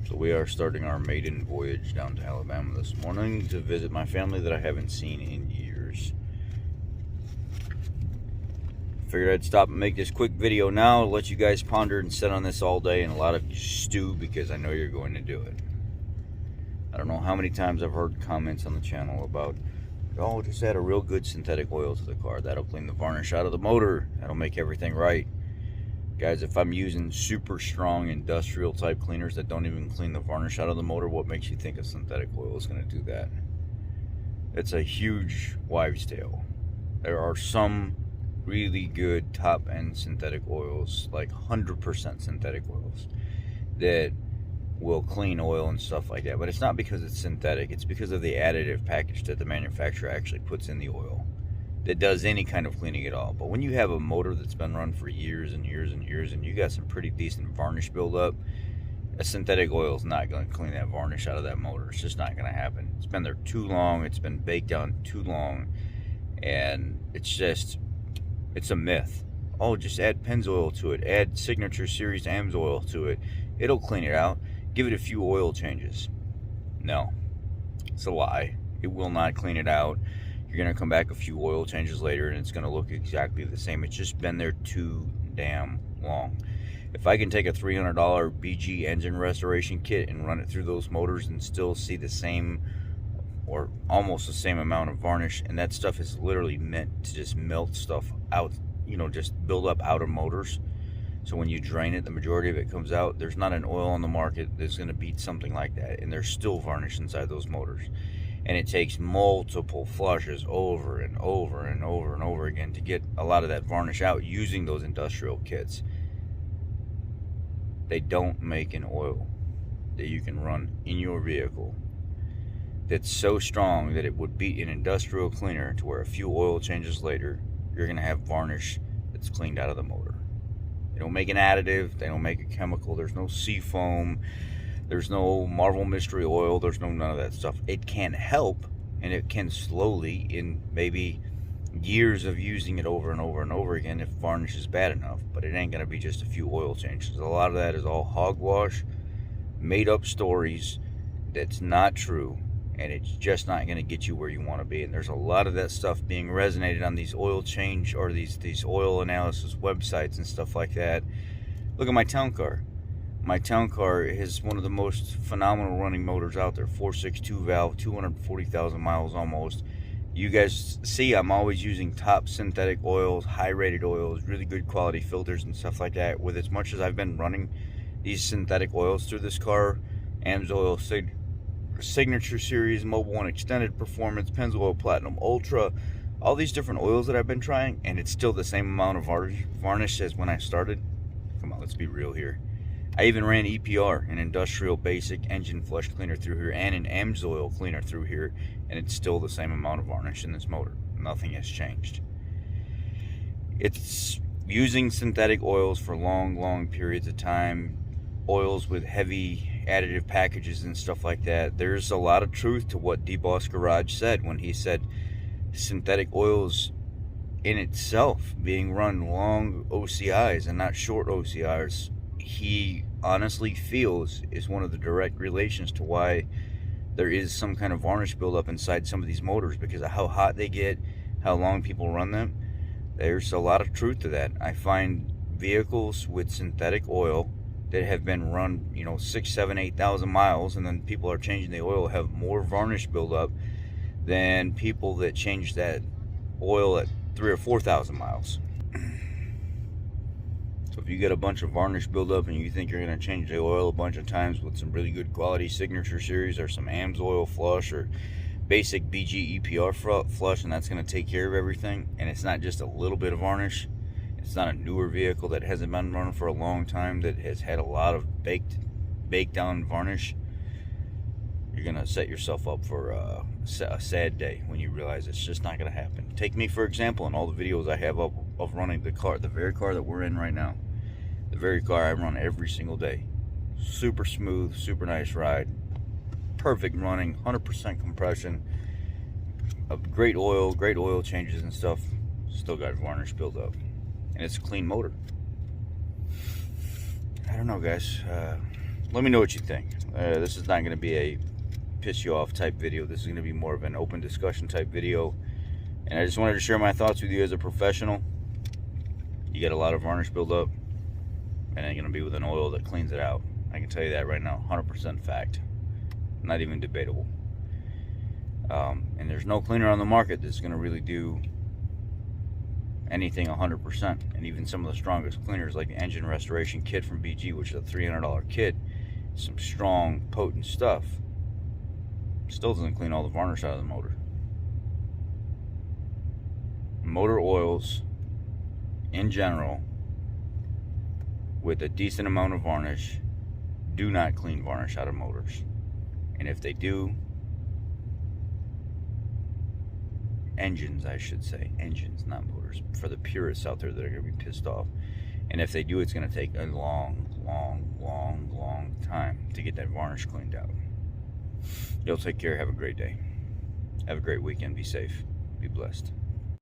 So we are starting our maiden voyage down to Alabama this morning to visit my family that I haven't seen in years. Figured I'd stop and make this quick video now, let you guys ponder and sit on this all day, and a lot of you stew because I know you're going to do it. I don't know how many times I've heard comments on the channel about, oh, just add a real good synthetic oil to the car. That'll clean the varnish out of the motor. That'll make everything right. Guys, if I'm using super strong industrial type cleaners that don't even clean the varnish out of the motor, what makes you think a synthetic oil is going to do that? It's a huge wives' tale. There are some really good top-end synthetic oils, like 100% synthetic oils, that will clean oil and stuff like that. But it's not because it's synthetic. It's because of the additive package that the manufacturer actually puts in the oil that does any kind of cleaning at all. But when you have a motor that's been run for years and years and years, and you got some pretty decent varnish buildup, a synthetic oil is not going to clean that varnish out of that motor. It's just not going to happen. It's been there too long. It's been baked down too long. And it's a myth. Oh, just add Pennzoil to it. Add Signature Series AMSOIL to it. It'll clean it out. Give it a few oil changes. No. It's a lie. It will not clean it out. You're going to come back a few oil changes later and it's going to look exactly the same. It's just been there too damn long. If I can take a $300 BG engine restoration kit and run it through those motors and still see the same or almost the same amount of varnish, and that stuff is literally meant to just melt stuff out, you know, just build up out of motors. So when you drain it, the majority of it comes out. There's not an oil on the market that's going to beat something like that, and there's still varnish inside those motors. And it takes multiple flushes over and over and over and over again to get a lot of that varnish out using those industrial kits. They don't make an oil that you can run in your vehicle that's so strong that it would beat an industrial cleaner to where a few oil changes later, you're going to have varnish that's cleaned out of the motor. They don't make an additive. They don't make a chemical. There's no sea foam. There's no Marvel Mystery Oil. There's none of that stuff. It can help, and it can slowly, in maybe years of using it over and over and over again, if varnish is bad enough. But it ain't going to be just a few oil changes. A lot of that is all hogwash, made up stories that's not true, and it's just not going to get you where you want to be. And there's a lot of that stuff being resonated on these oil change or these oil analysis websites and stuff like that. Look at my town car. My town car is one of the most phenomenal running motors out there. 462 valve, 240,000 miles almost. You guys see I'm always using top synthetic oils, high rated oils, really good quality filters and stuff like that. With as much as I've been running these synthetic oils through this car, AMSOIL, Signature Series, Mobile One Extended Performance, Pennzoil Platinum Ultra, all these different oils that I've been trying, and it's still the same amount of varnish as when I started. Come on, let's be real here. I even ran EPR, an industrial basic engine flush cleaner through here, and an AMSOIL cleaner through here, and it's still the same amount of varnish in this motor. Nothing has changed. It's using synthetic oils for long periods of time, oils with heavy additive packages and stuff like that. There's a lot of truth to what D-Boss Garage said when he said synthetic oils in itself being run long OCIs and not short OCIs, he honestly feels is one of the direct relations to why there is some kind of varnish buildup inside some of these motors, because of how hot they get, how long people run them. There's a lot of truth to that. I find vehicles with synthetic oil that have been run, you know, 6,000, 7,000, 8,000 miles, and then people are changing the oil, have more varnish buildup than people that change that oil at 3,000 or 4,000 miles. So if you get a bunch of varnish buildup and you think you're going to change the oil a bunch of times with some really good quality Signature Series or some AMSOIL flush or basic BG EPR flush, and that's going to take care of everything, and it's not just a little bit of varnish, it's not a newer vehicle that hasn't been running for a long time that has had a lot of baked down varnish, you're going to set yourself up for a sad day when you realize it's just not going to happen. Take me for example in all the videos I have up of running the car, the very car that we're in right now. The very car I run every single day. Super smooth, super nice ride. Perfect running, 100% compression. Great oil changes and stuff. Still got varnish buildup. And it's a clean motor. I don't know, guys. Let me know what you think. This is not going to be a piss you off type video. This is going to be more of an open discussion type video. And I just wanted to share my thoughts with you as a professional. You get a lot of varnish buildup, and ain't going to be with an oil that cleans it out. I can tell you that right now, 100% fact. Not even debatable. And there's no cleaner on the market that's going to really do anything 100%. And even some of the strongest cleaners, like the engine restoration kit from BG, which is a $300 kit, some strong, potent stuff, still doesn't clean all the varnish out of the motor. Motor oils, in general, with a decent amount of varnish, do not clean varnish out of motors. And if they do, engines, I should say, engines, not motors, for the purists out there that are going to be pissed off. And if they do, it's going to take a long time to get that varnish cleaned out. Y'all take care. Have a great day. Have a great weekend. Be safe. Be blessed.